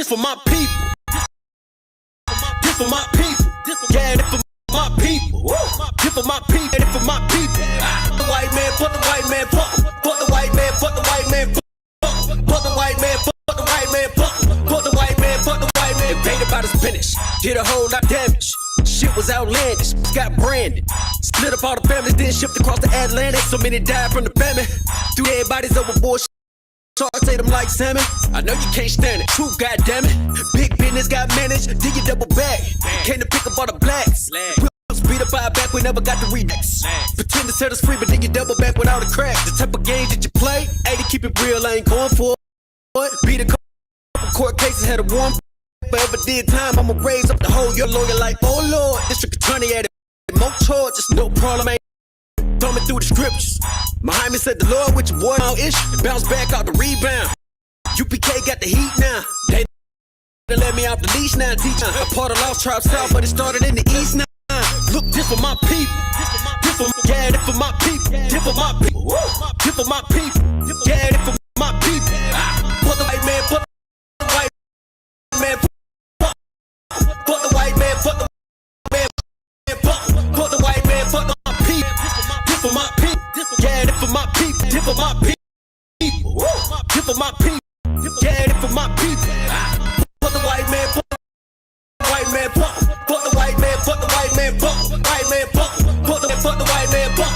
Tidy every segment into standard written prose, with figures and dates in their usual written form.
This for my people. This for my people. Yeah, this for my people. This for my people. This for my people. The white man, fuck the white man, fuck. Fuck the white man, fuck the white man, fuck. Fuck the white man, fuck the white man, fuck. Fuck the white man, fuck the white man. Paid about his finish. Did a whole lot of damage. Shit was outlandish. Got branded. Split up all the families, then shipped across the Atlantic. So many died from the famine. Threw their bodies overboard. Sharks ate them like salmon. I know you can't stand it. True, goddammit. Big business got managed. Dig your double back. Came to pick up all the blacks. Speed up our back, we never got the remix. Pretend to set us free, but then you double back without a crack. The type of game that you play, hey, to keep it real, I ain't going for it. Beat a couple court cases, had a warm. If I ever did time, I'ma raise up the whole. Your lawyer like, oh Lord, district attorney at it. More charges, no problem, ain't thumbing through the scriptures. Muhammad said the Lord with your boy on ish. Bounce back out the rebound. UPK got the heat now. They let me off the leash now, teacher. A part of Lost Tribe South, but it started in the East now. Look, this for my people. This for, yeah, this for my people. This for my people. This for my people. Yeah, this for my people. Fuck the white man, fuck the white man, fuck the white man, fuck the man, fuck the white man, fuck my people. This for my people. Yeah, this for my people. This for my people. This for my people. Yeah, this for my people. Fuck the white man, fuck the white man, fuck the white man, fuck the white man, fuck the white man, fuck the white man, fuck.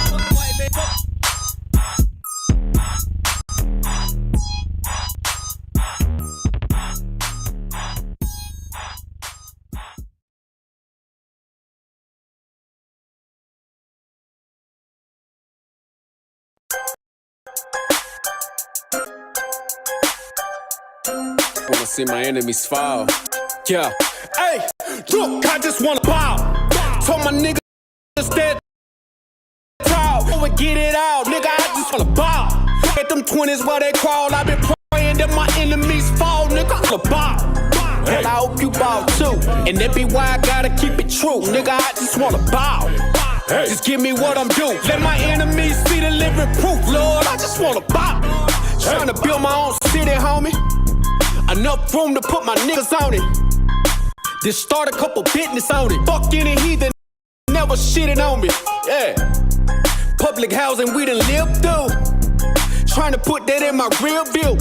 Wanna see my enemies fall. Yeah. Hey, look, I just wanna bow. Told my niggas that tall. Go and get it out, nigga. I just wanna bow. At them 20s while they crawl, I been praying that my enemies fall, nigga. I wanna bow. And I hope you bow too. And that be why I gotta keep it true, nigga. I just wanna bow. Hey. Just give me what I'm due. Let my enemies see the living proof, Lord. I just wanna bow. Trying to build my own city, homie. Enough room to put my niggas on it. Just start a couple business on it. Fuck any heathen, never shitting on me. Yeah. Public housing we done lived through. Trying to put that in my rear view.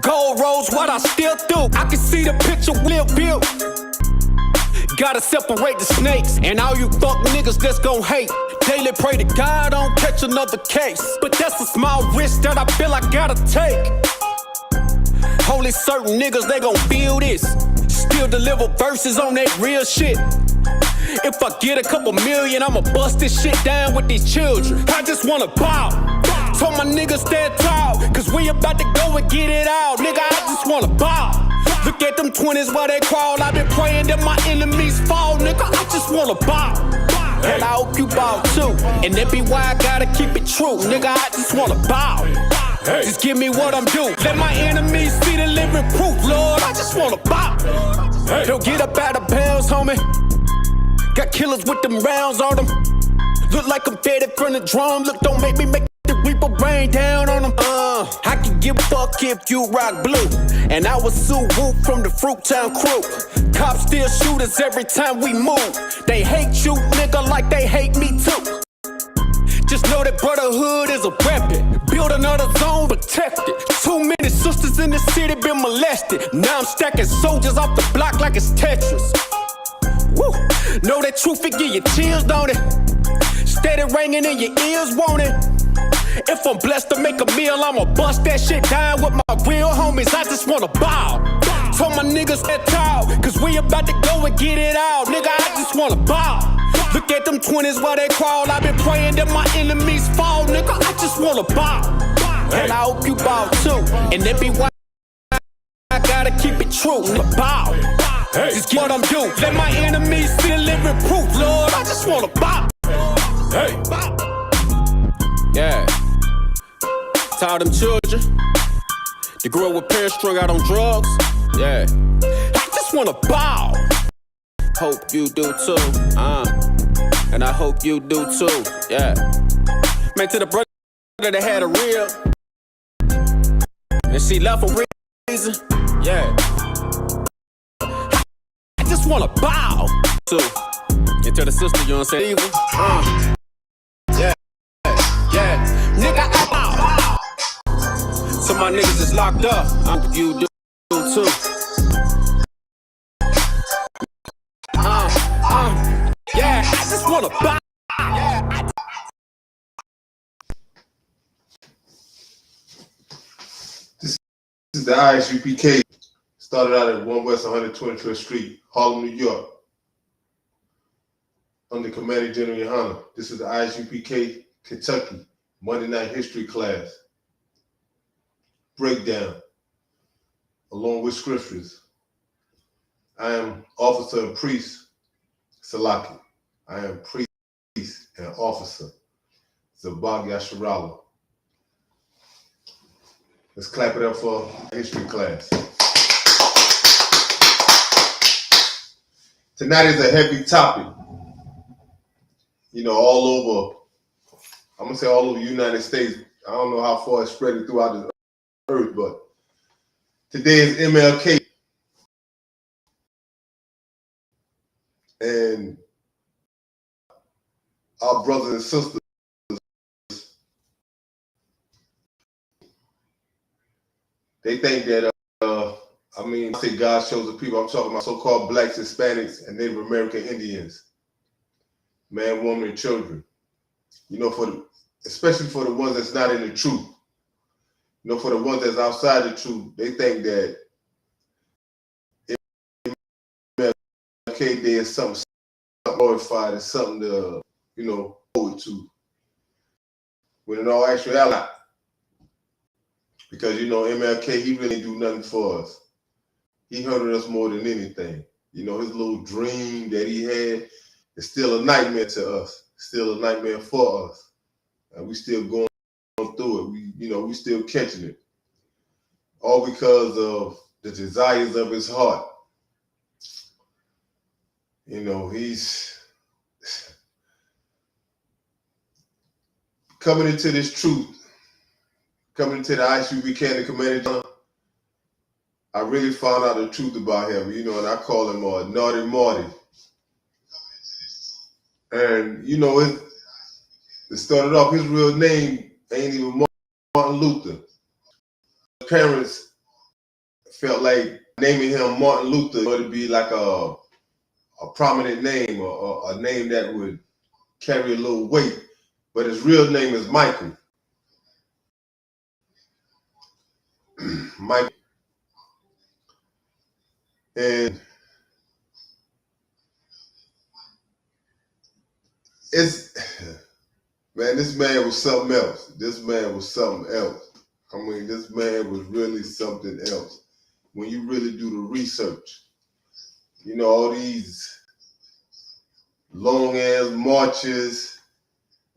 Gold roads, what I still do. I can see the picture we'll build. Gotta separate the snakes. And all you fuck niggas that's gon' hate. Daily pray to God I don't catch another case. But that's a small risk that I feel I gotta take. Only certain niggas, they gon' feel this. Still deliver verses on that real shit. If I get a couple million, I'ma bust this shit down with these children. I just wanna bow. Told my niggas stand tall, cause we about to go and get it out. Nigga, I just wanna bow. Look at them 20s while they crawl. I been praying that my enemies fall. Nigga, I just wanna bow. And I hope you bow too. And that be why I gotta keep it true. Nigga, I just wanna bow. Hey. Just give me what I'm due. Let my enemies see the living proof, Lord. I just wanna bow. Hey. Don't get up out of bounds, homie. Got killers with them rounds on them. Look like I'm fed from the drum. Look, don't make me make the reaper rain down on them. I can give a fuck if you rock blue. And I was Sue Woo from the Fruit Town crew. Cops still shoot us every time we move. They hate you, nigga, like they hate me too. Just know that brotherhood is a weapon. Build another zone, protect it. Too many sisters in the city been molested. Now I'm stacking soldiers off the block like it's Tetris. Woo. Know that truth, it give you chills, don't it? Steady ringing in your ears, won't it? If I'm blessed to make a meal, I'ma bust that shit down with my real homies. I just wanna bow. Told my niggas that tall, cause we about to go and get it out. Nigga, I just wanna bow. Look at them 20s while they crawl. I been praying that my enemies fall. Nigga, I just wanna bow. And I hope you bow too. And that be why I gotta keep it true. Nigga, bow. Just get what I'm due. Let my enemies see the living proof, Lord. I just wanna bow. Hey. Yeah. Taught them children. They grew up with parents strung out on drugs. Yeah. I just wanna bow. Hope you do too. And I hope you do too. Yeah. Man, to the brother that had a real. And she left for reason. Yeah. just wanna bow. So, and to the sister, you know what I'm saying? Evil. Yeah. Nigga, bow. Some of my niggas is locked up. I hope you do too. Yeah, I just wanna bow. This is the ISUPK. Started out at 1 West 125th Street, Harlem, New York. Under Commander General Yohana. This is the ISUPK Kentucky Monday Night History class. Breakdown, along with scriptures. I am Officer and Priest Salaki. I am Priest and Officer Zabag Yasharala. Let's clap it up for history class. Tonight is a heavy topic. You know, all over, I'm gonna say all over the United States. I don't know how far it's spread throughout the earth, but today is MLK. And our brothers and sisters, they think that, I say God shows the people, I'm talking about so-called blacks, Hispanics, and Native American Indians, man, woman, and children. You know, especially for the ones that's not in the truth. You know, for the ones that's outside the truth, they think that MLK Day is something glorified, is something to, you know, forward to. When in all actuality, because, you know, MLK, he really didn't do nothing for us. He hurted us more than anything. You know, his little dream that he had is still a nightmare to us, still a nightmare for us. And we still going through it. We still catching it. All because of the desires of his heart. You know, he's coming into this truth, coming into the ISUPK, the Commander. I really found out the truth about him, you know, and I call him Naughty Marty. And, you know, it started off, his real name ain't even Martin Luther. His parents felt like naming him Martin Luther would be like a prominent name, or a name that would carry a little weight. But his real name is Michael. Michael. And man, this man was something else. This man was something else. I mean, this man was really something else. When you really do the research, you know, all these long ass marches,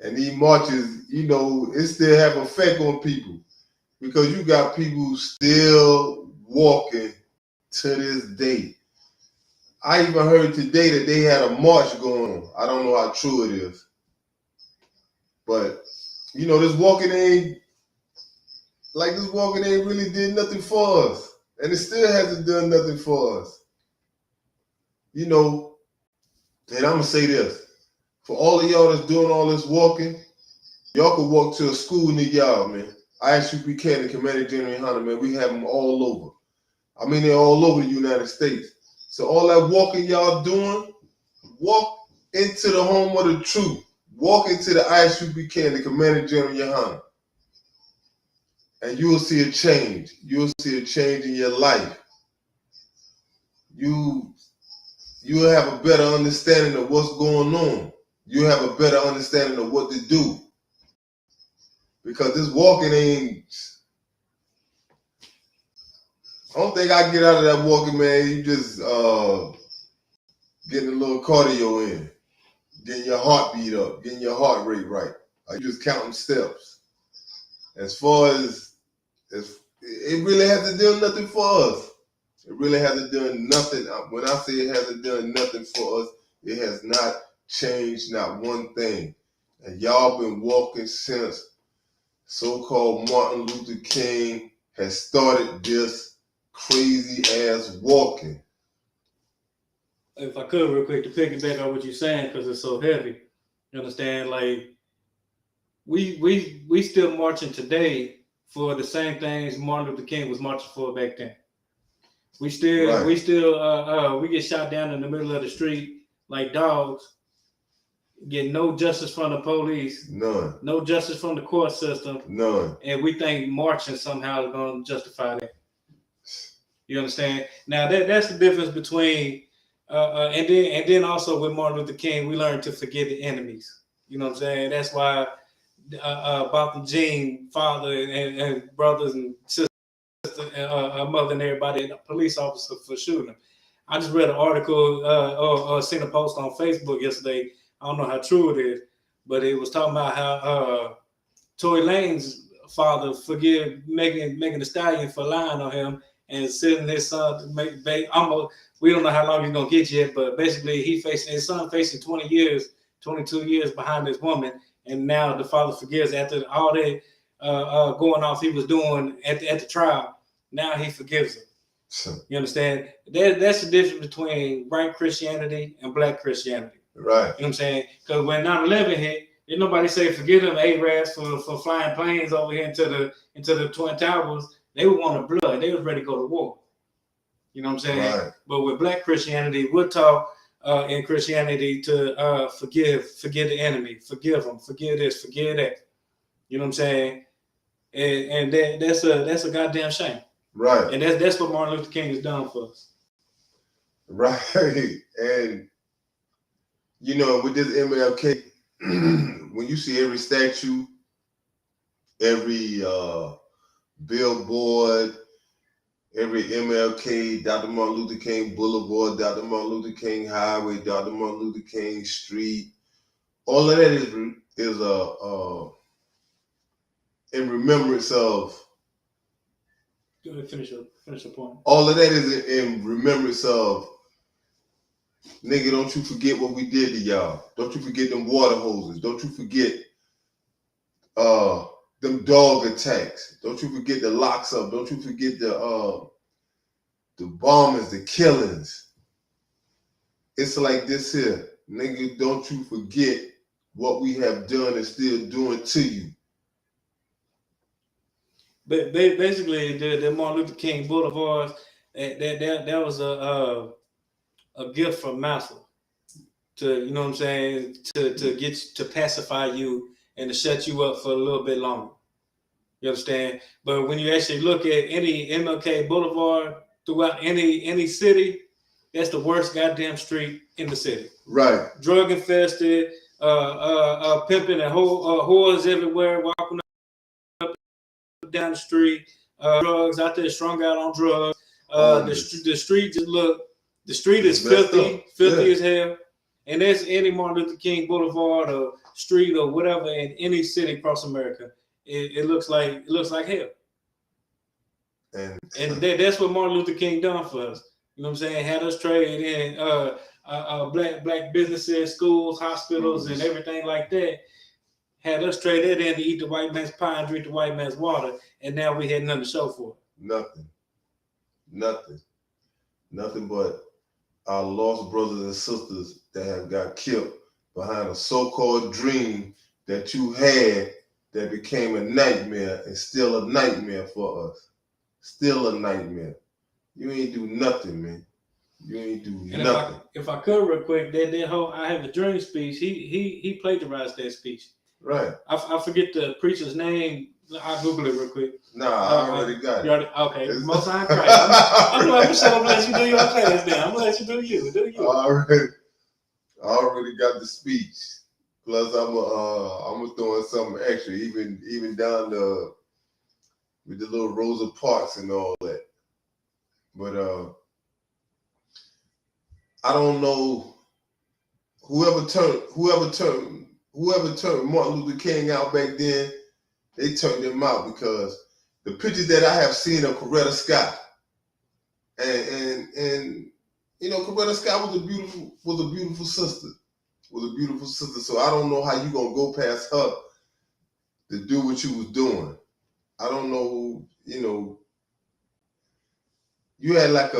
and these marches, you know, it still have effect on people, because you got people still walking to this day. I even heard today that they had a march going on. I don't know how true it is, but you know, this walking ain't really did nothing for us, and it still hasn't done nothing for us. You know, and I'm gonna say this: for all of y'all that's doing all this walking, y'all can walk to a school near y'all, man. ISUPK and Commander General Hunter, man, we have them all over. I mean, they're all over the United States. So all that walking y'all doing, walk into the home of the truth. Walk into the ISUPK and the Commander General Yohana. And you will see a change. You'll see a change in your life. You will have a better understanding of what's going on. You'll have a better understanding of what to do. Because this walking ain't, I don't think I get out of that walking, man. You just getting a little cardio in, getting your heartbeat up, getting your heart rate right. You just counting steps. As far as it really hasn't done nothing for us. It really hasn't done nothing. When I say it hasn't done nothing for us, it has not changed not one thing. And y'all been walking since so-called Martin Luther King has started this crazy ass walking. if I could real quick to piggyback on what you're saying because it's so heavy. You understand? Like we still marching today for the same things Martin Luther King was marching for back then. We still we get shot down in the middle of the street like dogs, get no justice from the police, None, no justice from the court system, none. and we think marching somehow is going to justify that. You understand? Now that's the difference between and then also with Martin Luther King, we learned to forgive the enemies. You know what I'm saying? That's why Botham Jean, father and brothers and sisters, mother and everybody, and a police officer for shooting him. I just read an article or seen a post on Facebook yesterday. I don't know how true it is, but it was talking about how Tory Lane's father forgive Megan Thee Stallion for lying on him and sending his son to make almost. We don't know how long he's gonna get yet, but basically his son facing 20 years, 22 years behind this woman, and now the father forgives after all that going off he was doing at the trial. Now he forgives him. You understand? That's the difference between white Christianity and black Christianity. Right. You know what I'm saying? Because when 9/11 hit, didn't nobody say forgive them Arabs for flying planes over here into the Twin Towers. They were wanting blood. They was ready to go to war. You know what I'm saying? Right. But with black Christianity, we're taught in Christianity to forgive the enemy, forgive them, forgive this, forgive that. You know what I'm saying? And that's a goddamn shame. Right. And that's what Martin Luther King has done for us. Right. And you know, with this MLK, when you see every statue, every billboard, every MLK, Dr. Martin Luther King Boulevard, Dr. Martin Luther King Highway, Dr. Martin Luther King Street, all of that is in remembrance of. Go ahead, finish your point. All of that is in remembrance of. Nigga, don't you forget what we did to y'all. Don't you forget them water hoses. Don't you forget them dog attacks. Don't you forget the locks up. Don't you forget the bombings, the killings. It's like this here. Nigga, don't you forget what we have done and still doing to you. But basically, the Martin Luther King Boulevard, that was a gift from Massa to, you know what I'm saying, to get to pacify you and to shut you up for a little bit longer. You understand? But when you actually look at any MLK Boulevard throughout any city, that's the worst goddamn street in the city. Right. Drug infested, pimping and whores everywhere, walking up down the street, drugs out there, strung out on drugs. The street just look. The street is filthy as hell, and that's any Martin Luther King Boulevard or street or whatever in any city across America. It looks like hell. And that's what Martin Luther King done for us. You know what I'm saying? Had us trade in black businesses, schools, hospitals, and everything like that. Had us trade that in to eat the white man's pie and drink the white man's water, and now we had nothing to show for it. Nothing but our lost brothers and sisters that have got killed behind a so-called dream that you had that became a nightmare and still a nightmare for us. Still a nightmare. You ain't do nothing, man. You ain't do nothing. If I could real quick, that whole I Have a Dream speech, he plagiarized that speech. Right. I forget the preacher's name. I'll Google it real quick. Nah, I already got it. Okay. Most High Christ. I'm gonna let you do your class now. I'm gonna let you do you. Do you. I already got the speech. Plus I'm throwing something extra, even down with the little Rosa Parks and all that. But I don't know whoever turned Martin Luther King out back then, they turned him out because the pictures that I have seen of Coretta Scott and you know, Coretta Scott was a beautiful sister. So I don't know how you gonna go past her to do what you was doing. I don't know, you know, you had like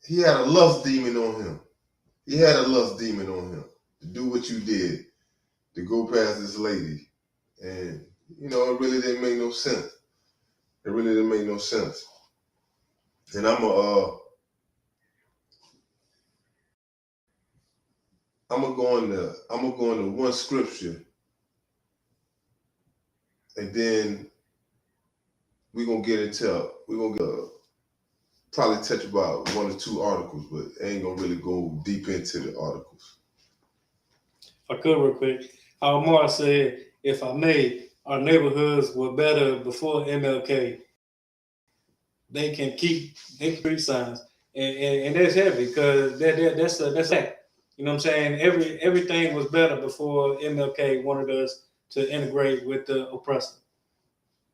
he had a lust demon on him. He had a lust demon on him to do what you did, to go past this lady. And, you know, it really didn't make no sense. It really didn't make no sense. And I'm gonna go into one scripture, and then we're gonna probably touch about one or two articles, but ain't gonna really go deep into the articles. If I could real quick, Mark said, if I may, our neighborhoods were better before MLK. They can keep street signs, and that's heavy because that's that. You know what I'm saying? Everything was better before MLK wanted us to integrate with the oppressor.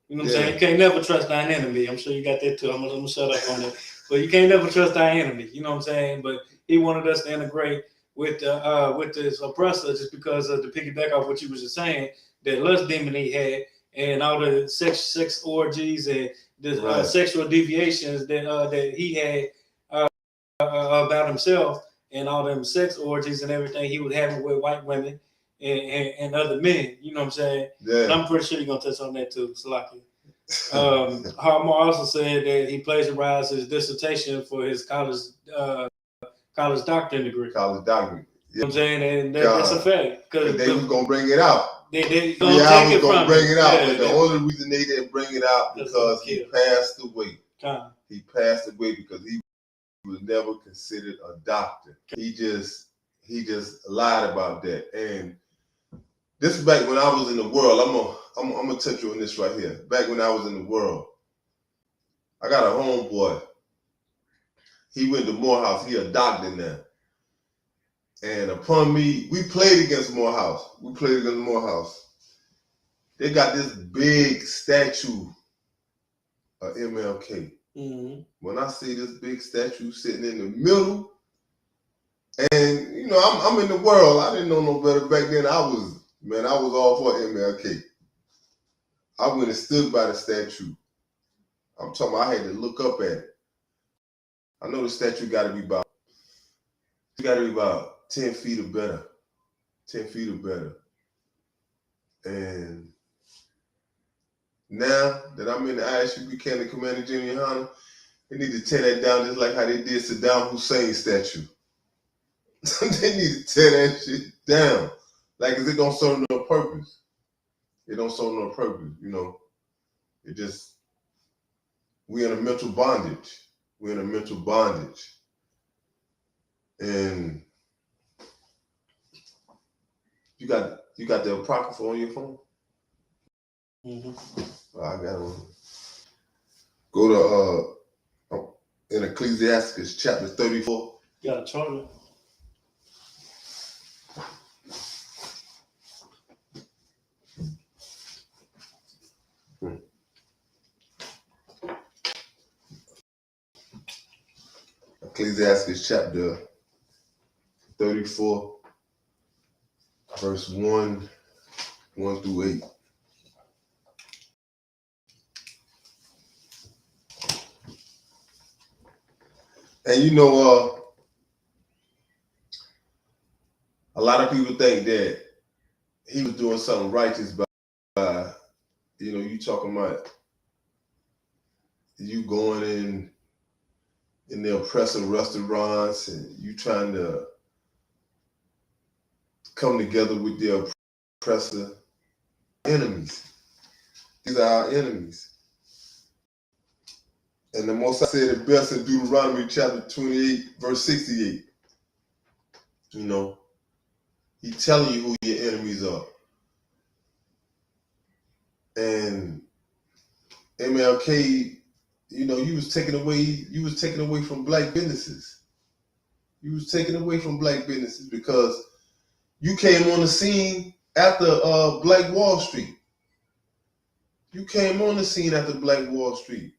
You know what I'm saying? You can't never trust thine enemy. I'm sure you got that too. I'm gonna shut up on that. But you can't never trust thy enemy. You know what I'm saying? But he wanted us to integrate with this oppressor just because of the piggyback off what you was just saying, that lust demon he had and all the sex orgies and the sexual deviations that he had about himself and all them sex orgies and everything he was having with white women and other men. You know what I'm saying? Yeah. And I'm pretty sure you're gonna touch on that too, Salaki. Harmar also said that he plagiarized his dissertation for his college doctorate degree. College doctorate. You know what I'm saying? And that's a fact. Because they was gonna bring it out. They gonna take it from bring it out. Yeah, but the only reason they didn't bring it out because he passed away. He passed away because he was never considered a doctor. He just lied about that. And this is back when I was in the world. I'm gonna touch you on this right here. Back when I was in the world, I got a homeboy. He went to Morehouse. He a doctor now. And upon me, we played against Morehouse. They got this big statue of MLK. Mm-hmm. When I see this big statue sitting in the middle, and you know, I'm in the world. I didn't know no better back then. I was all for MLK. I went and stood by the statue. I'm talking about I had to look up at it. I know the statue got to be about 10 feet or better. 10 feet or better. And now that I'm in the ISUPK and Commander Jimmy Hanna, they need to tear that down just like how they did Saddam Hussein's statue. They need to tear that shit down. Like, 'cause it don't serve no purpose. It don't serve no purpose, you know. It just, we in a mental bondage. And you got the Apocrypha on your phone? Mm-hmm. I got one. Go to in Ecclesiastes chapter 34. You got a charger? Ecclesiastes chapter 34, verse 1 through 8. And you know, a lot of people think that he was doing something righteous by you know, you talking about you going in the oppressive restaurants and you trying to come together with the oppressor enemies. These are our enemies. And the Most High said it best in Deuteronomy chapter 28, verse 68. You know, he's telling you who your enemies are. And MLK, you know, you was taken away from black businesses. You was taken away from black businesses because you came on the scene after Black Wall Street. You came on the scene after Black Wall Street.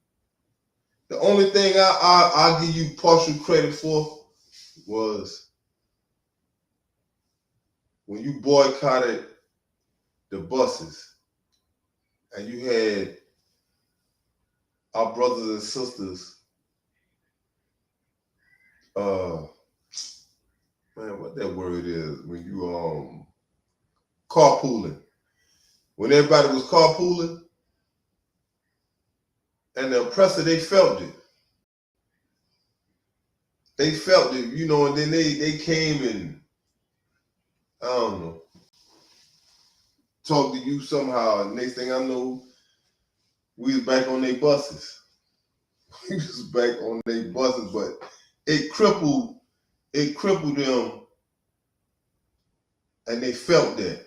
The only thing I'll give you partial credit for was when you boycotted the buses and you had our brothers and sisters man, what that word is when you carpooling. When everybody was carpooling and the oppressor, they felt it. They felt it, you know, and then they came and I don't know, talked to you somehow. And next thing I know, we was back on their buses. We was back on their buses, but it crippled them, and they felt that.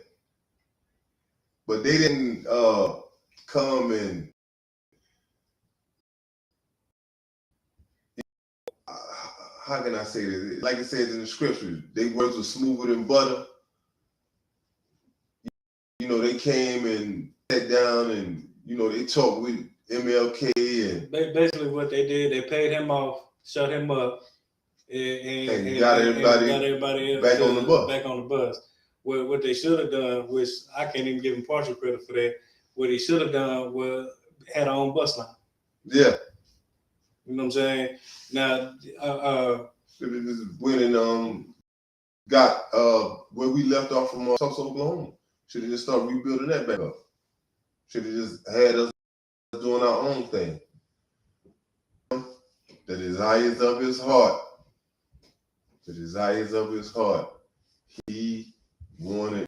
But they didn't come and how can I say this? Like it says in the scriptures, their words were smoother than butter. You know, they came and sat down and, you know, they talked with MLK and basically what they did, they paid him off, shut him up, and got everybody back on the bus. Back on the bus. What they should have done, which I can't even give him partial credit for that, what he should have done was had our own bus line. Yeah. You know what I'm saying? Now, went and got where we left off from Tulsa, Oklahoma. Should have just started rebuilding that back up. Should have just had us doing our own thing. The desires of his heart. The desires of his heart. He wanted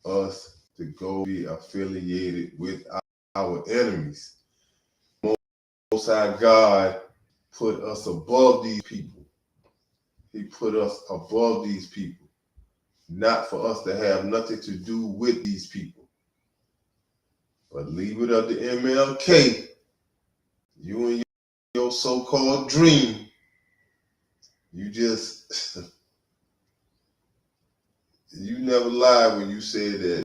us to go be affiliated with our enemies. Most High God put us above these people. He put us above these people. Not for us to have nothing to do with these people. But leave it up to MLK. You and your so-called dream. You just, you never lied when you said that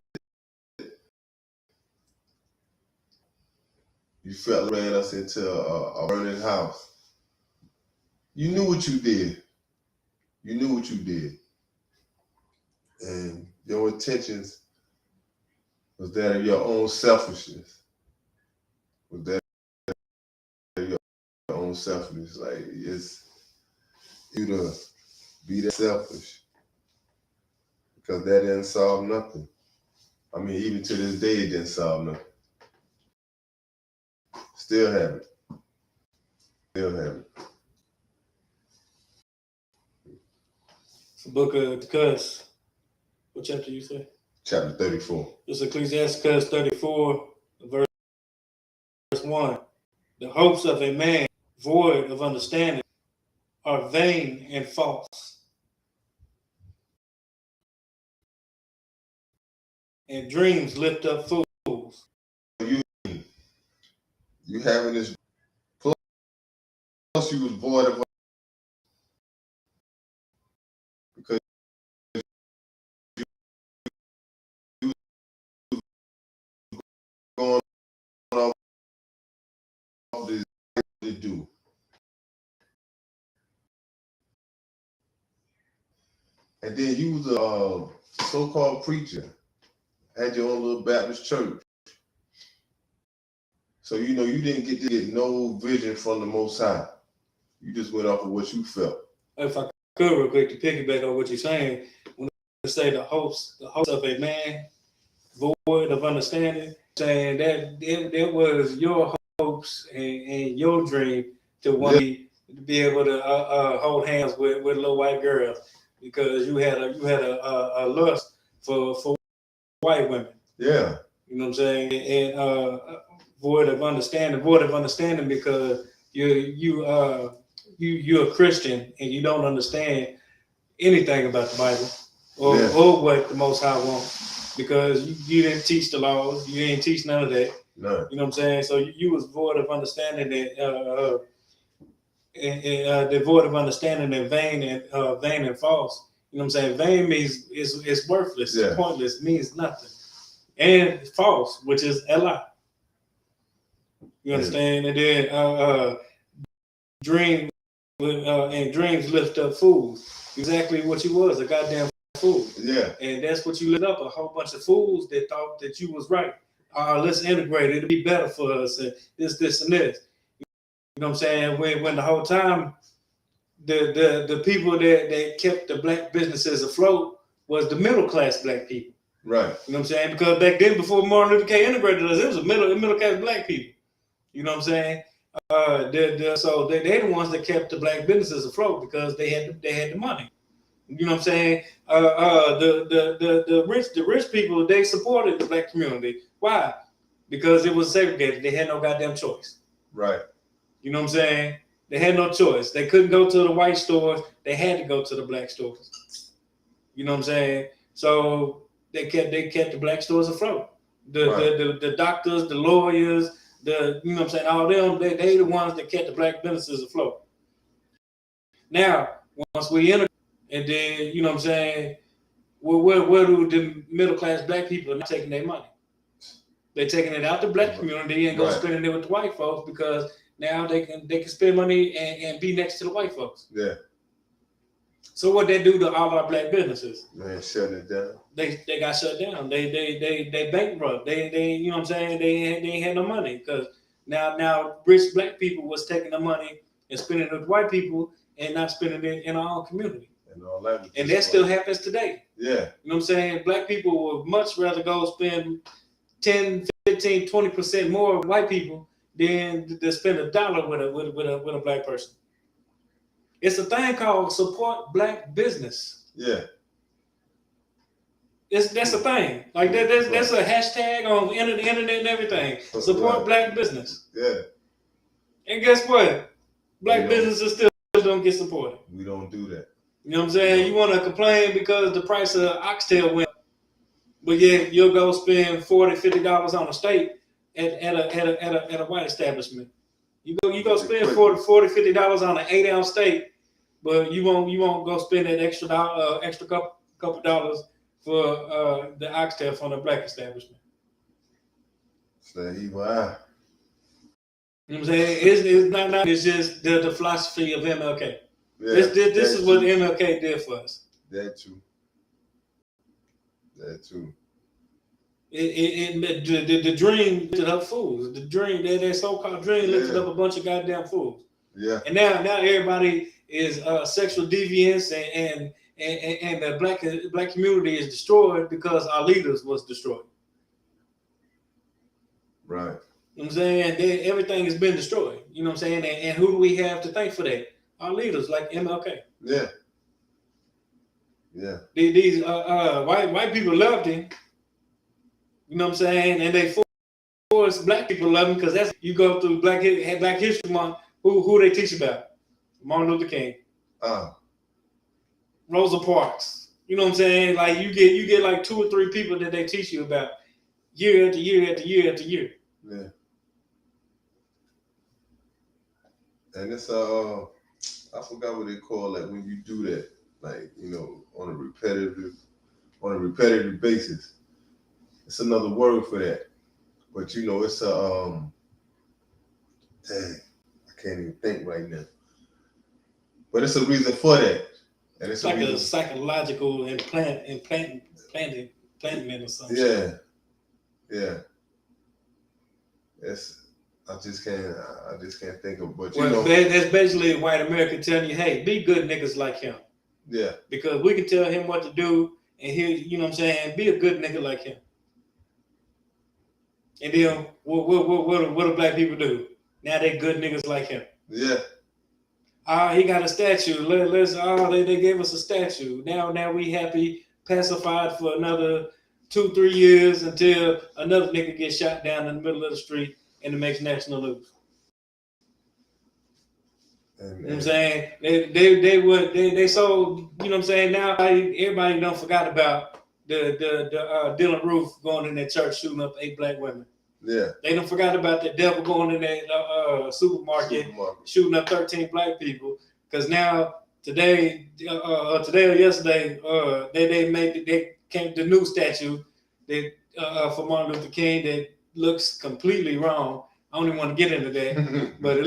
you felt ran us into a burning house. You knew what you did. You knew what you did. And your intentions was that of your own selfishness. Was that of your own selfishness. Like, it's you to be that selfish. Because that didn't solve nothing. I mean, even to this day, it didn't solve nothing. Still haven't. Still haven't. It's the book of Cuss. What chapter you say? Chapter 34. It's Ecclesiastes 34, verse 1. The hopes of a man void of understanding are vain and false. And dreams lift up fools. You having this, plus you was void of, because you going off this to do. And then you was a so-called preacher, had your own little Baptist church. So, you know, you didn't get no vision from the Most High. You just went off of what you felt. If I could real quick to piggyback on what you're saying, when I say the hopes of a man void of understanding, saying that it was your hopes and your dream to want to be able to hold hands with little white girls because you had a lust for white women. Yeah. You know what I'm saying? And void of understanding because you're a Christian and you don't understand anything about the Bible or what the Most High wants because you didn't teach the laws, you didn't teach none of that. No. You know what I'm saying? So you was void of understanding that devoid of understanding and vain and false. You know what I'm saying? Vain means it's worthless, it's pointless, means nothing. And false, which is a lie. You understand? And then dreams lift up fools. Exactly what you was, a goddamn fool. Yeah. And that's what you lit up, a whole bunch of fools that thought that you was right. Let's integrate it, it'll be better for us, and this, and this. You know what I'm saying? When the whole time the people that kept the black businesses afloat was the middle class black people. Right. You know what I'm saying? Because back then, before Martin Luther King integrated us, it was a middle class black people. You know what I'm saying? So they're the ones that kept the black businesses afloat because they had the money. You know what I'm saying? The rich people, they supported the black community. Why? Because it was segregated. They had no goddamn choice. Right. You know what I'm saying? They had no choice. They couldn't go to the white stores. They had to go to the black stores. You know what I'm saying? So they kept the black stores afloat. The doctors, the lawyers, you know what I'm saying, all them, they the ones that kept the black businesses afloat. Now, once we enter, and then, you know what I'm saying, where do the middle class black people are not taking their money? They're taking it out the black community and go spending it with the white folks because now they can spend money and be next to the white folks. Yeah. So what they do to all our black businesses? Man, shutting it down. They got shut down. They bankrupt. They you know what I'm saying? They ain't had no money because now rich black people was taking the money and spending it with white people and not spending it in our own community. And all that. And that still happens today. Yeah. You know what I'm saying? Black people would much rather go spend 10, 15, 20% more with white people than to spend $1 with a black person. It's a thing called support black business. Yeah. That's a thing. Like that's a hashtag on the internet and everything. Support black business. Yeah. And guess what? Black businesses still don't get supported. We don't do that. You know what I'm saying? You want to complain because the price of oxtail went up, but yeah, you'll go spend $40, $50 on a steak at a white establishment. You go spend $40, $50 on an 8-ounce steak, but you won't go spend that extra couple dollars for the oxtail from the black establishment. So evil eye. You know what I'm saying? It's not. It's just the philosophy of MLK. Yeah, this is what MLK did for us. That too. The dream lifted up fools. The dream, that so-called dream lifted up a bunch of goddamn fools. Yeah. And now everybody is sexual deviance and the black community is destroyed because our leaders was destroyed. Right. You know what I'm saying? Everything has been destroyed. You know what I'm saying? And who do we have to thank for that? Our leaders like MLK. Yeah. Yeah. These white people loved him. You know what I'm saying? And they forced black people love him because that's you go through Black History Month. Who they teach about? Martin Luther King. Rosa Parks. You know what I'm saying? Like you get like 2 or 3 people that they teach you about year after year after year after year. Yeah. And it's I forgot what they call it when you do that, like, you know, on a repetitive basis. It's another word for that. But you know, it's a dang, I can't even think right now. But it's a reason for that. And it's like a psychological implantation or something. Yeah. Yeah. I just can't think of, but you know, that's basically white America telling you, hey, be good niggas like him. Yeah. Because we can tell him what to do, and you know what I'm saying, be a good nigga like him. And then what do black people do? Now they good niggas like him. Yeah. He got a statue. They gave us a statue. Now we happy, pacified for another 2-3 years until another nigga gets shot down in the middle of the street and it makes national news. You know what I'm saying? They sold, you know what I'm saying? Now everybody don't forgot about the Dylan Roof going in that church shooting up 8 black women. Yeah. They don't forgot about the devil going in that supermarket shooting up 13 black people. Because now today or yesterday they came the new statue that for Martin Luther King that looks completely wrong. I don't even want to get into that, but it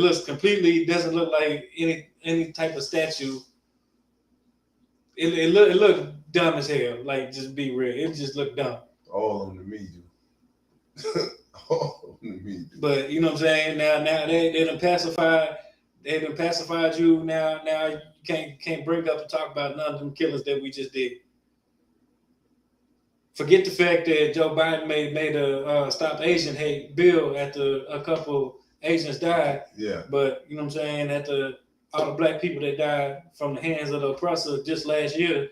doesn't look like any type of statue. It looked dumb as hell. Like, just be real. It just looked dumb. All on the media. All on the media. But you know what I'm saying? Now they done pacified They done pacified you. Now you can't bring up and talk about none of them killings that we just did. Forget the fact that Joe Biden made a Stop Asian Hate bill after a couple Asians died. Yeah. But you know what I'm saying? After all the black people that died from the hands of the oppressor just last year,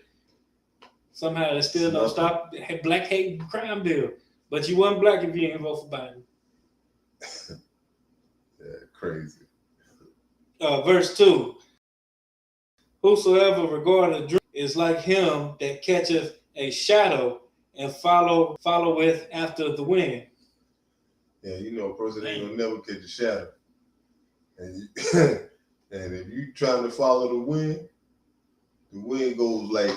somehow there's still no Stop Black Hate Crime bill. But you wasn't black if you didn't vote for Biden. Yeah, crazy. Verse 2. Whosoever regardeth a dream is like him that catcheth a shadow and followeth after the wind. Yeah, you know, a person ain't gonna never catch a shadow. And and if you trying to follow the wind goes like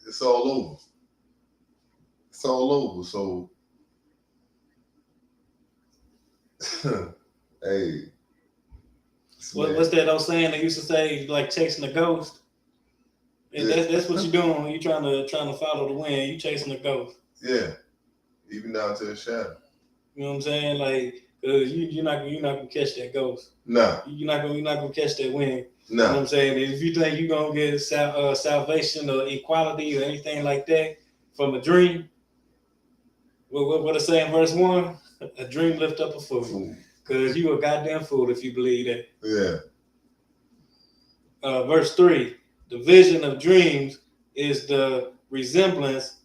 it's all over. It's all over. So hey. What's that old saying they used to say, like chasing a ghost? Yeah. That's what you're doing when you're trying to follow the wind. You chasing a ghost. Yeah, even down to the shadow. You know what I'm saying? Like, cause you're not gonna catch that ghost. Nah. You're not gonna catch that wind. Nah. You know what I'm saying? If you think you're gonna get salvation or equality or anything like that from a dream, what it say in verse 1? A dream lift up a fool. Cause you a goddamn fool if you believe that. Yeah. Verse 3. The vision of dreams is the resemblance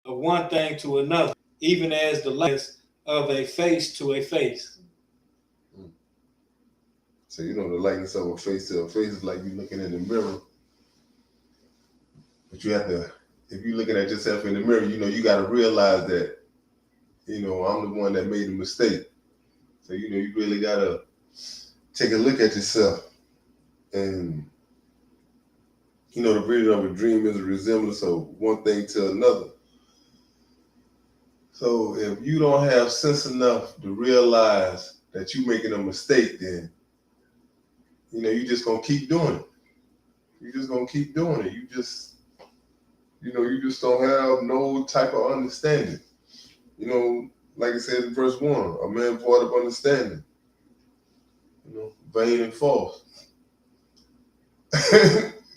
of one thing to another, even as the likeness of a face to a face. So you know the likeness of a face to a face is like you looking in the mirror. But you have to, if you're looking at yourself in the mirror, you know, you got to realize that, you know, I'm the one that made the mistake. So, you know, you really got to take a look at yourself. And, you know, the vision of a dream is a resemblance of one thing to another. So if you don't have sense enough to realize that you're making a mistake, then, you know, you're just going to keep doing it. You're just going to keep doing it. You just don't have no type of understanding. You know, like I said in verse 1, a man void of understanding. You know, vain and false.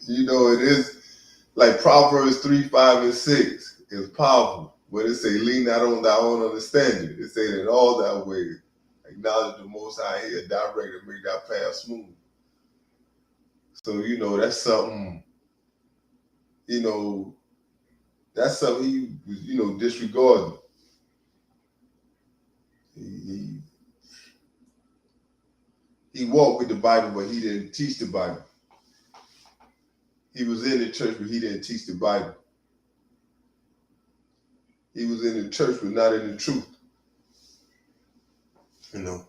You know, it is like Proverbs 3, 5, and 6 is powerful. But it say, lean not on thy own understanding. It say that in all thy ways, acknowledge the Most High here, direct and make thy path smooth. So, you know, that's something, you know, that's something he was, you know, disregarding. He walked with the Bible, but he didn't teach the Bible. He was in the church, but he didn't teach the Bible. He was in the church, but not in the truth. You know,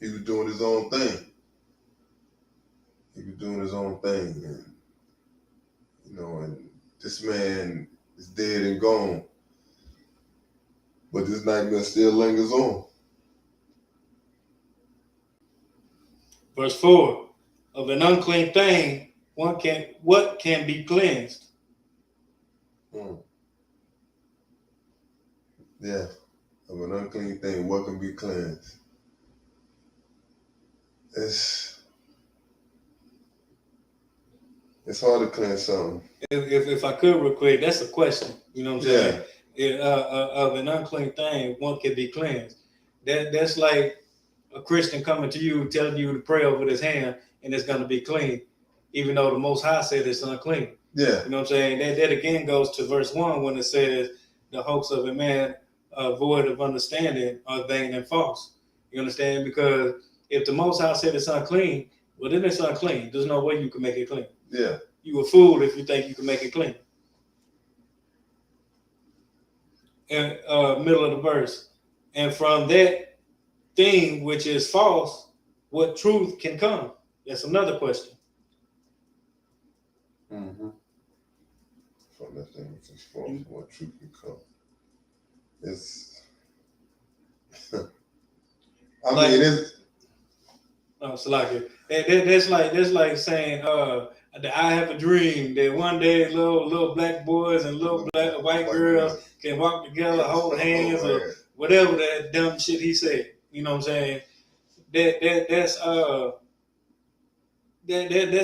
he was doing his own thing. And, you know, and this man is dead and gone. But this nightmare still lingers on. Verse 4. Of an unclean thing, what can be cleansed? Yeah, of an unclean thing, what can be cleansed? It's hard to cleanse something. If I could real quick, that's a question. You know what I'm saying? Of an unclean thing, one can be cleansed. That's like a Christian coming to you telling you to pray over his hand and it's going to be clean, even though the Most High said it's unclean. Yeah. You know what I'm saying? That again goes to verse 1 when it says the hopes of a man void of understanding are vain and false. You understand? Because if the Most High said it's unclean, well, then it's unclean. There's no way you can make it clean. Yeah. You a fool if you think you can make it clean. And middle of the verse. And from that thing which is false, what truth can come? That's another question. Mm-hmm. From that thing which is false, what truth can come? It's I like, mean it's that's like saying that I have a dream that one day little black boys and little black white girls can walk together, hold hands, or whatever that dumb shit he said. You know what I'm saying? that's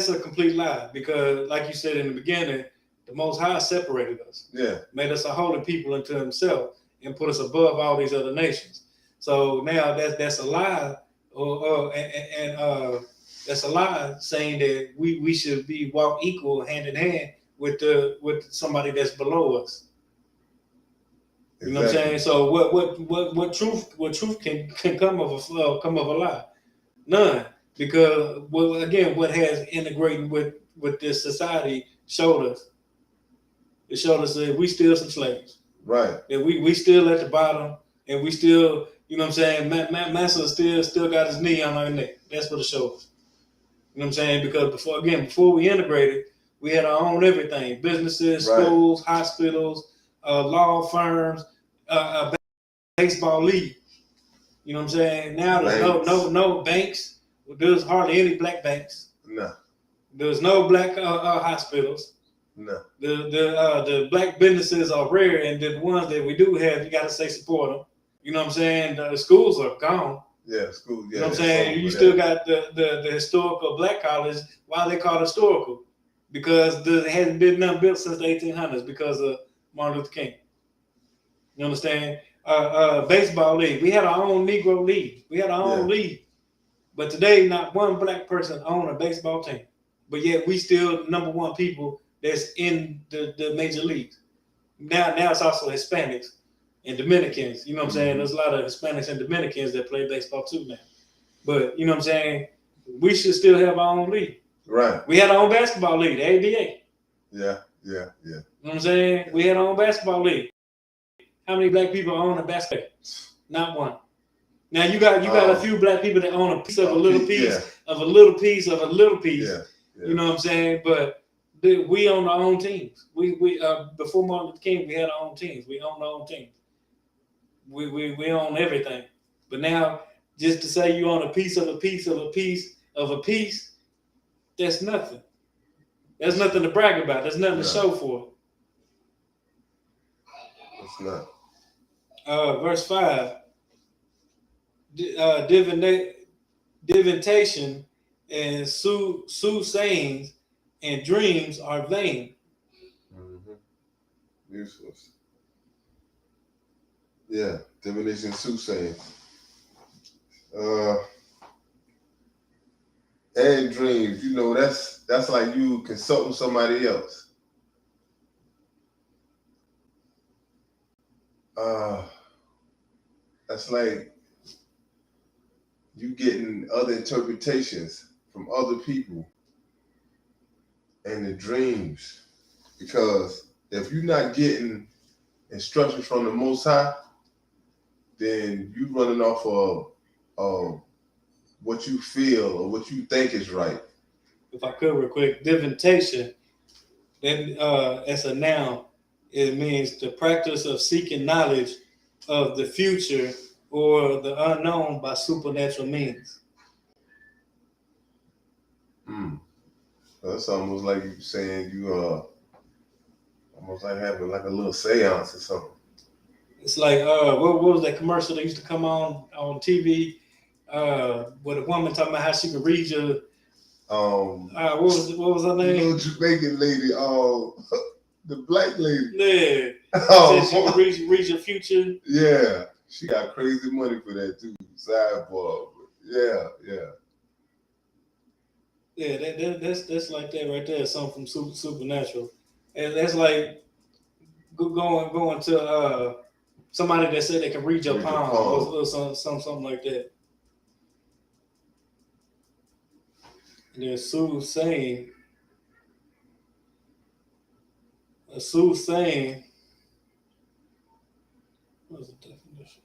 a complete lie, because like you said in the beginning, the Most High separated us. Yeah. Made us a holy people unto himself and put us above all these other nations. So now that's a lie, and that's a lie saying that we should be walk equal hand in hand with somebody that's below us. You know what I'm saying? So what truth can come of a lie? None. Because what has integrated with this society showed us. It showed us that we still some slaves. Right. That we still at the bottom, and we still, you know what I'm saying, Massa still got his knee on our neck. That's what it shows. You know what I'm saying? Because before we integrated, we had our own everything: businesses, schools, hospitals, law firms, baseball league. You know what I'm saying? Now there's no banks. There's hardly any black banks. No. There's no black hospitals. No. The black businesses are rare, and the ones that we do have, you got to say support them. You know what I'm saying? The schools are gone. Yeah, schools. Yeah, you know what I'm saying? You still got the historical black college. Why they call it historical? Because there hasn't been none built since the 1800s because of Martin Luther King. You understand? Baseball league. We had our own Negro league. We had our own league. But today, not one black person owns a baseball team. But yet, we still number one people that's in the major leagues. Now it's also Hispanics and Dominicans. You know what I'm saying? There's a lot of Hispanics and Dominicans that play baseball too now. But you know what I'm saying? We should still have our own league. Right. We had our own basketball league, the ABA. Yeah. You know what I'm saying? We had our own basketball league. How many black people own a basketball? Not one. Now you got a few black people that own a piece of a little piece of a little piece of a little piece. Yeah. You know what I'm saying? But we own our own teams. We before Martin Luther King, we had our own teams. We own our own teams. We own everything. But now, just to say you own a piece of a piece of a piece of a piece, that's nothing. There's nothing to brag about. There's nothing to show for it. It's not. Verse 5. Divination and soothsayings and dreams are vain. Useless. Yeah, divination, soothsaying. And dreams. You know, that's like you consulting somebody else. That's like you getting other interpretations from other people and the dreams. Because if you're not getting instructions from the Most High, then you running off of what you feel or what you think is right. If I could real quick, divination, then as a noun, it means the practice of seeking knowledge of the future or the unknown by supernatural means. That's almost like you saying you almost like having like a little seance or something. It's like what was that commercial that used to come on TV with a woman talking about how she could read your what was her name? The little Jamaican lady, the black lady. Yeah. She could read your future. Yeah. She got crazy money for that too. Sidebar. Yeah. Yeah, that's like that right there. Something from supernatural, and that's like going to somebody that said they can read your palm or something like that. And then soothsaying. A soothsaying. What's the definition?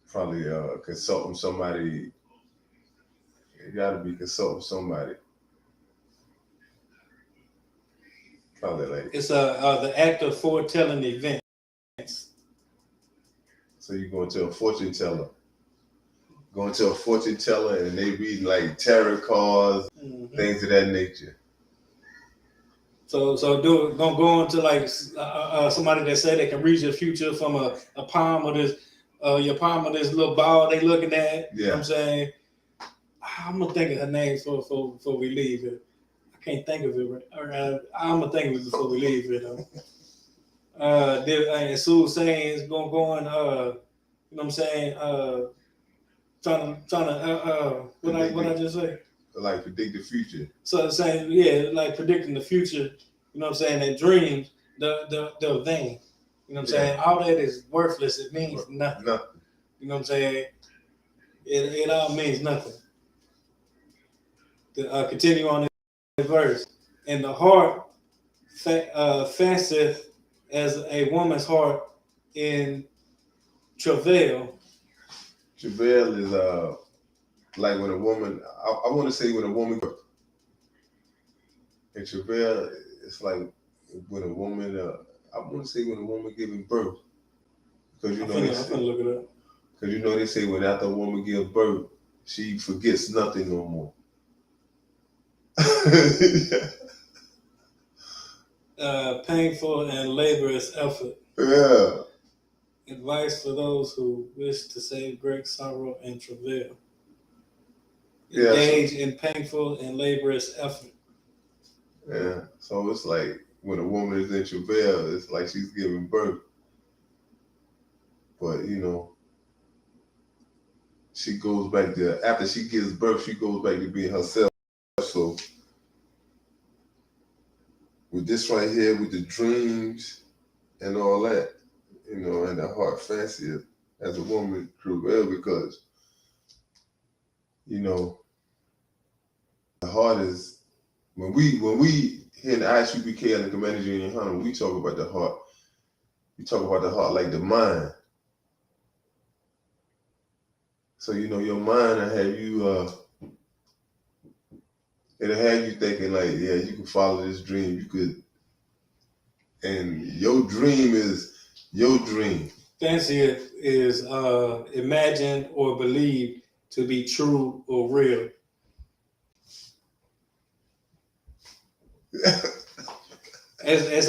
Probably consulting somebody. You gotta be consulting somebody. Probably like it's the act of foretelling events. So you going to a fortune teller. going to a fortune teller and they read like tarot cards, things of that nature. So gonna go into like somebody that say they can read your future from a palm of this your palm of this little ball they looking at. You know what I'm saying? I'm gonna think of her name before we leave here. I can't think of it. I'm gonna think of it before we leave here though. And Sue saying is gonna go on. You know what I'm saying? Trying to what I just say? Like predict the future. So saying like predicting the future. You know what I'm saying? That dreams, the vain. You know what I'm saying? All that is worthless. It means nothing. You know what I'm saying? It all means nothing. To continue on this verse, and the heart fancieth as a woman's heart in travail. Travail is like when a woman. I want to say when a woman. And travail, it's like when a woman. I want to say when a woman giving birth, because you know they say. Look it up. Because you know they say when after a woman gives birth, she forgets nothing no more. Painful and laborious effort. Yeah. Advice for those who wish to save great sorrow and travail. Yeah, Engage in painful and laborious effort. Yeah. So it's like when a woman is in travail, it's like she's giving birth. But you know, she goes back to after she gives birth, she goes back to being herself. So with this right here, with the dreams and all that, you know, and the heart fancy as a woman travail, because you know the heart is when we here in the ISUPK and the Commander Union Hunter, we talk about the heart. We talk about the heart like the mind. So you know your mind will have you it'll have you thinking like, yeah, you can follow this dream, you could, and your dream is your dream. Fancy is imagined or believed to be true or real. It's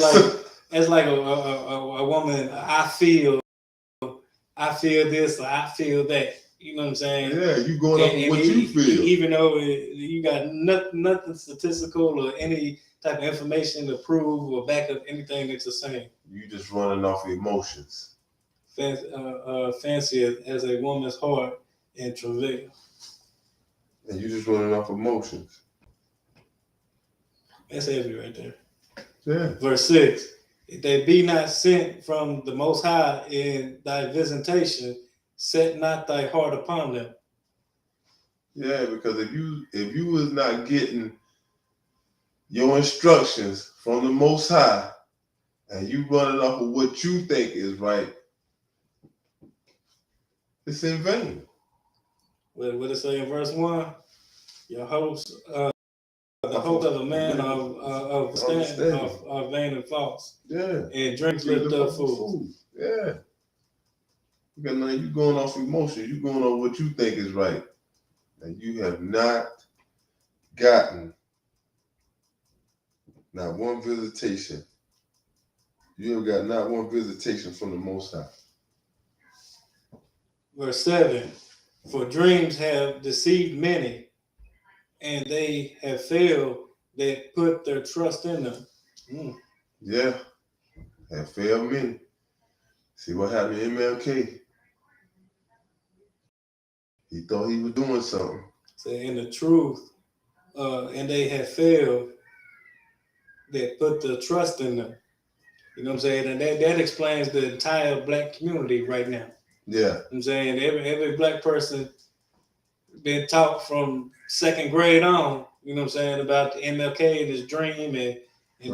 like a woman. I feel this. Or I feel that. You know what I'm saying? Yeah, you going off of what you feel. Even though you got nothing statistical or any type of information to prove or back up anything that you're saying. You just running off emotions. Fancy as a woman's heart in travail. And you just running off emotions. That's heavy right there. Yeah. Verse 6. If they be not sent from the Most High in thy visitation, set not thy heart upon them. Yeah, because if you was not getting your instructions from the Most High, and you running off of what you think is right, it's in vain. What did it say in verse 1? Your hopes, the hope of a man of understanding are vain and false. Yeah. And drinks lift up fools. Yeah. Because now you going off emotion. You going on what you think is right. And you have not gotten not one visitation. You have got not one visitation from the Most High. Verse 7. For dreams have deceived many, and they have failed that put their trust in them. Yeah. Have failed many. See what happened to MLK? He thought he was doing something. So in the truth, and they have failed that put the trust in them. You know what I'm saying? And that explains the entire black community right now. Yeah. You know what I'm saying? Every black person been taught from second grade on, you know what I'm saying, about the MLK and his dream and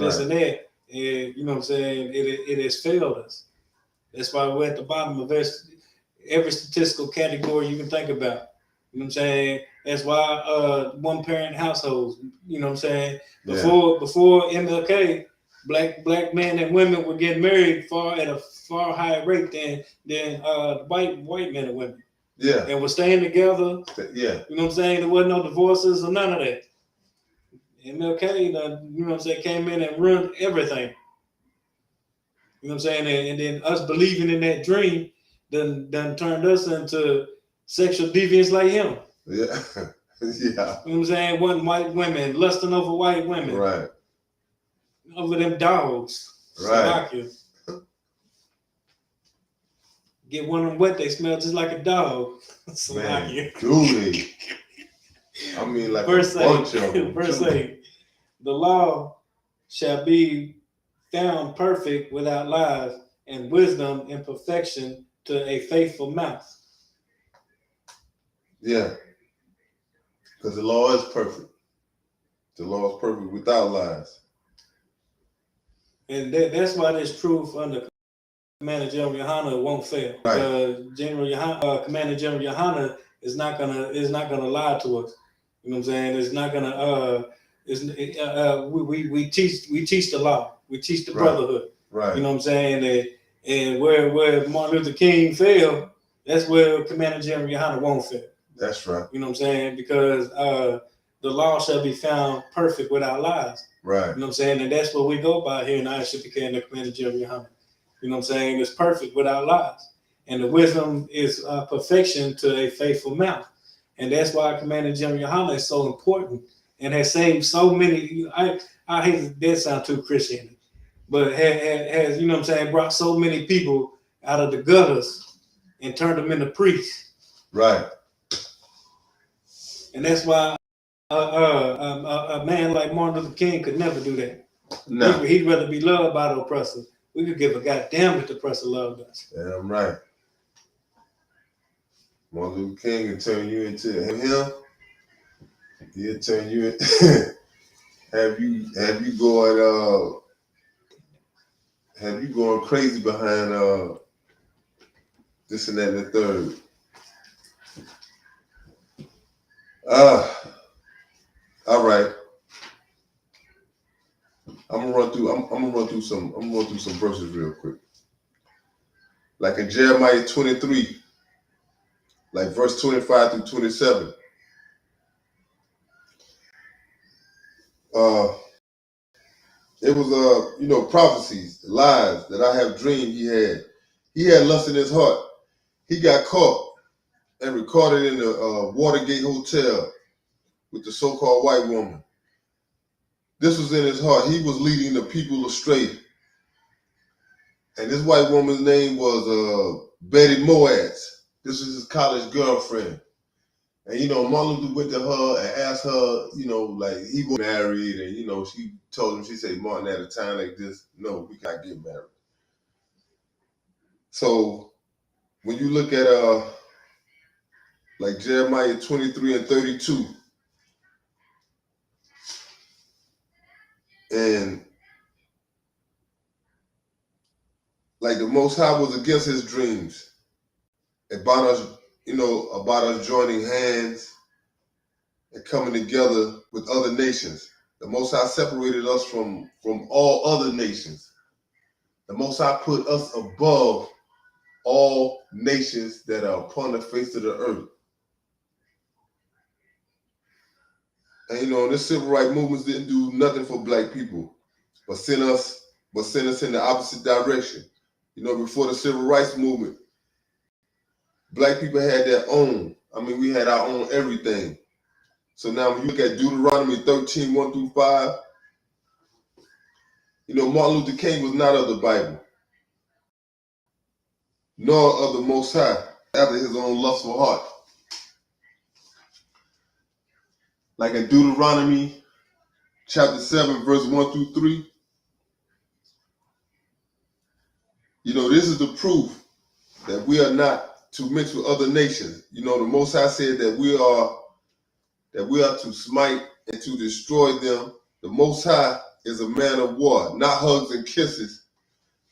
this and that. And you know what I'm saying? It has failed us. That's why we're at the bottom of every statistical category you can think about. You know what I'm saying? That's why one parent households, you know what I'm saying? Before MLK, black men and women were getting married at a far higher rate than white men and women. Yeah. and was staying together. Yeah. You know what I'm saying? There wasn't no divorces or none of that. MLK, you know what I'm saying, came in and ruined everything. You know what I'm saying? And then us believing in that dream done turned us into sexual deviants like him. Yeah. Yeah. You know what I'm saying? One white women lusting over white women. Right. Over them dogs. Right. Slovakia. Get one of them wet, they smell just like a dog. Man, do they? I mean, like verse a bunch 8, of them. Verse 8. The law shall be found perfect without lies, and wisdom and perfection to a faithful mouth. Yeah. Because the law is perfect. The law is perfect without lies. And that's why this truth under Commander General Yohana won't fail. Right. Commander General Yohana is not gonna lie to us. You know what I'm saying? It's not gonna we teach the law. We teach the brotherhood. Right. You know what I'm saying? And where Martin Luther King failed, that's where Commander General Yohana won't fail. That's right. You know what I'm saying? Because the law shall be found perfect without lies. Right. You know what I'm saying? And that's what we go by here in ISUPK and the Commander General Yohana. You know what I'm saying? It's perfect without lies. And the wisdom is perfection to a faithful mouth. And that's why Commander General Yohana is so important and has saved so many. I hate that sound too Christian, but has, you know what I'm saying, brought so many people out of the gutters and turned them into priests. Right. And that's why a man like Martin Luther King could never do that. No. He'd rather be loved by the oppressor. We could give a goddamn if the oppressor loved us. Damn right. Martin Luther King can turn you into him. He'll turn you into have you going crazy behind this and that and the third. All right. I'm gonna run through some verses real quick. Like in Jeremiah 23, like verse 25 through 27. It was prophecies, lies that I have dreamed he had lust in his heart. He got caught and recorded in the Watergate Hotel with the so-called white woman. This was in his heart. He was leading the people astray. And this white woman's name was Betty Moaz. This was his college girlfriend. And, Martin Luther went to her and asked her, like he was married. And, she told him, she said, Martin, at a time like this, no, we can't get married. So when you look at like Jeremiah 23 and 32, and like the Most High was against his dreams about us joining hands and coming together with other nations. The Most High separated us from all other nations. The Most High put us above all nations that are upon the face of the earth. And this civil rights movement didn't do nothing for black people, but sent us in the opposite direction. Before the civil rights movement, black people had their own. We had our own everything. So now when you look at Deuteronomy 13, 1 through 5, Martin Luther King was not of the Bible, nor of the Most High, after his own lustful heart. Like in Deuteronomy chapter 7, verse 1 through 3, this is the proof that we are not to mix with other nations. The Most High said that we are to smite and to destroy them. The Most High is a man of war, not hugs and kisses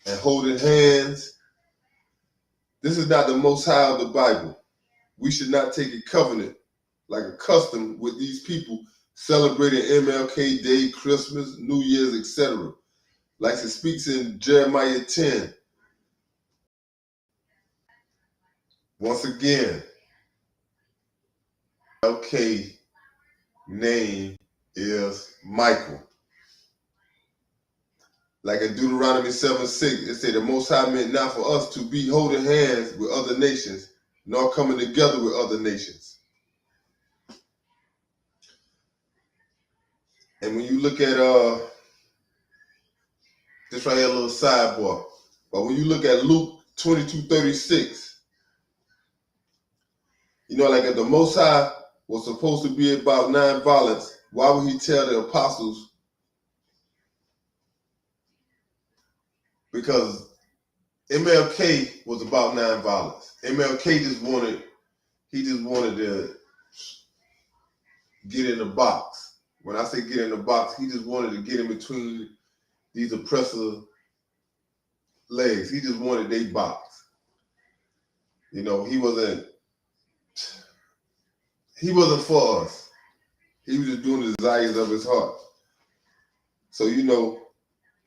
and holding hands. This is not the Most High of the Bible. We should not take a covenant like a custom with these people celebrating MLK Day, Christmas, New Year's, etc. Like it speaks in Jeremiah 10. Once again, MLK name is Michael. Like in Deuteronomy 7:6, it said the Most High meant not for us to be holding hands with other nations, nor coming together with other nations. And when you look at this right here, a little sidebar, but when you look at Luke 22:36, you know, like if the Most High was supposed to be about nonviolence, why would he tell the apostles? Because MLK was about nonviolence. MLK just wanted to get in the box. When I say get in the box, he just wanted to get in between these oppressor legs. He just wanted their box. You know, he wasn't for us. He was just doing the desires of his heart. So, you know,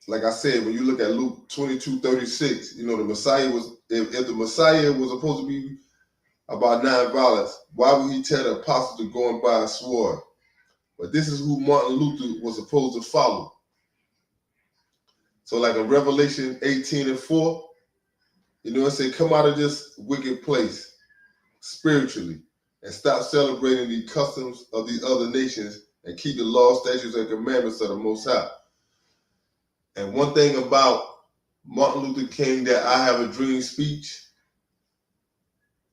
like I said, when you look at Luke 22:36, you know, the Messiah was, if the Messiah was supposed to be about nonviolence, why would he tell the apostles to go and buy a sword? But this is who Martin Luther was supposed to follow. So like in Revelation 18:4, you know, it said, come out of this wicked place spiritually and stop celebrating the customs of these other nations and keep the law, statutes, and commandments of the Most High. And one thing about Martin Luther King, that I Have a Dream speech,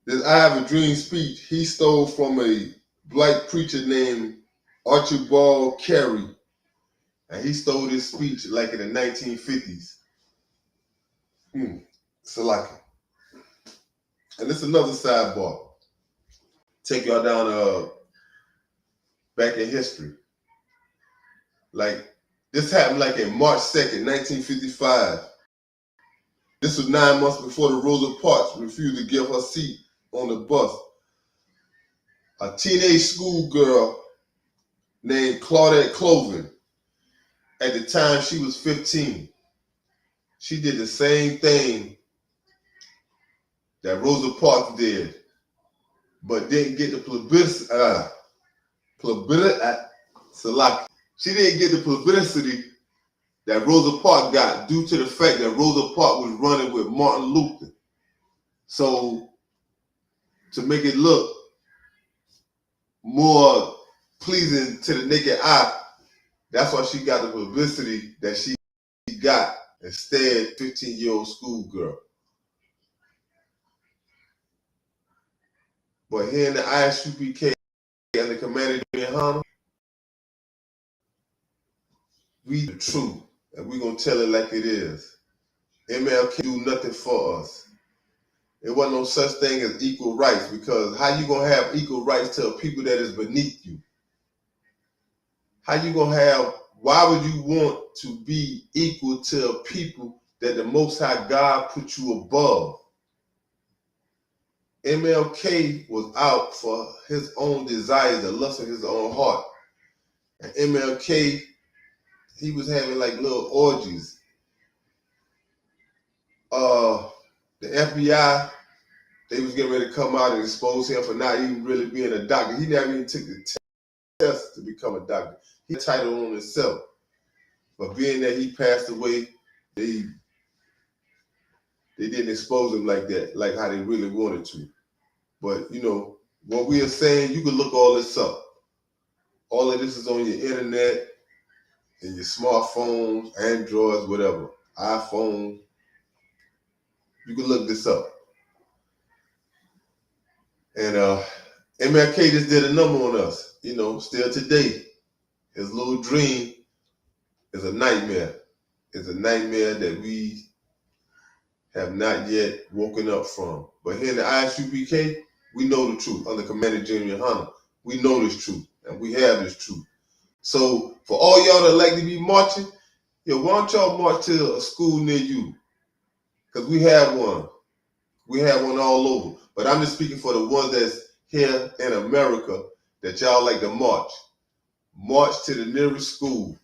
this I Have a Dream speech, he stole from a black preacher named Archibald Carey. And he stole this speech like in the 1950s. Salaki. And this is another sidebar. Take y'all down back in history. Like, this happened like in March 2nd, 1955. This was 9 months before the Rosa Parks refused to give her seat on the bus. A teenage schoolgirl named Claudette Cloven, at the time she was 15. She did the same thing that Rosa Parks did, but didn't get the publicity. She didn't get the publicity that Rosa Parks got due to the fact that Rosa Parks was running with Martin Luther. So to make it look more pleasing to the naked eye, that's why she got the publicity that she got instead 15-year-old schoolgirl. But here in the ISUPK and the Commander Hana, we the truth, and we're going to tell it like it is. MLK do nothing for us. It wasn't no such thing as equal rights, because how you going to have equal rights to a people that is beneath you? How you going to have, why would you want to be equal to a people that the Most High God put you above? MLK was out for his own desires, the lust of his own heart. And MLK, he was having like little orgies. The FBI, they was getting ready to come out and expose him for not even really being a doctor. He never even took the test to become a doctor. He had a title on himself. But being that he passed away, they didn't expose him like that, like how they really wanted to. But, you know, what we are saying, you can look all this up. All of this is on your internet, in your smartphones, Androids, whatever, iPhone. You can look this up. And MLK just did a number on us. You know, still today, his little dream is a nightmare. It's a nightmare that we have not yet woken up from. But here in the ISUPK, we know the truth. Under Commander Junior Hunter, we know this truth, and we have this truth. So for all y'all that like to be marching, why don't y'all march to a school near you? Because we have one. We have one all over. But I'm just speaking for the ones that's here in America that y'all like to march. March to the nearest school.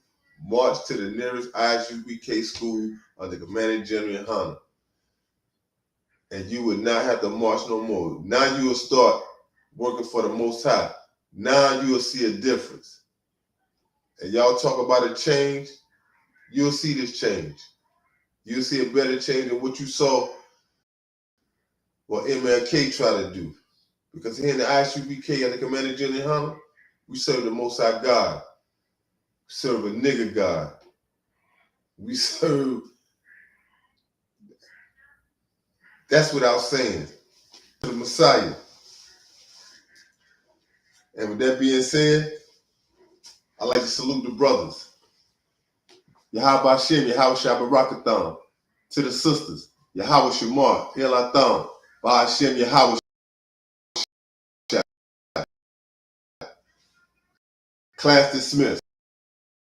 March to the nearest ISUPK school under Commander General Hunter. And you would not have to march no more. Now you will start working for the Most High. Now you'll see a difference. And y'all talk about a change, you'll see this change. You'll see a better change than what you saw what MLK try to do. Because here in the ISUPK and the Commander General Hunter, we serve the Most High God. We serve a nigga God. We serve, that's without saying, the Messiah. And with that being said, I'd like to salute the brothers. Yahweh Shem, Yahweh Shabbarakathon. To the sisters, Yahweh Shamar, Elathon, Ba'ashem, Yahweh Shab. Class dismissed.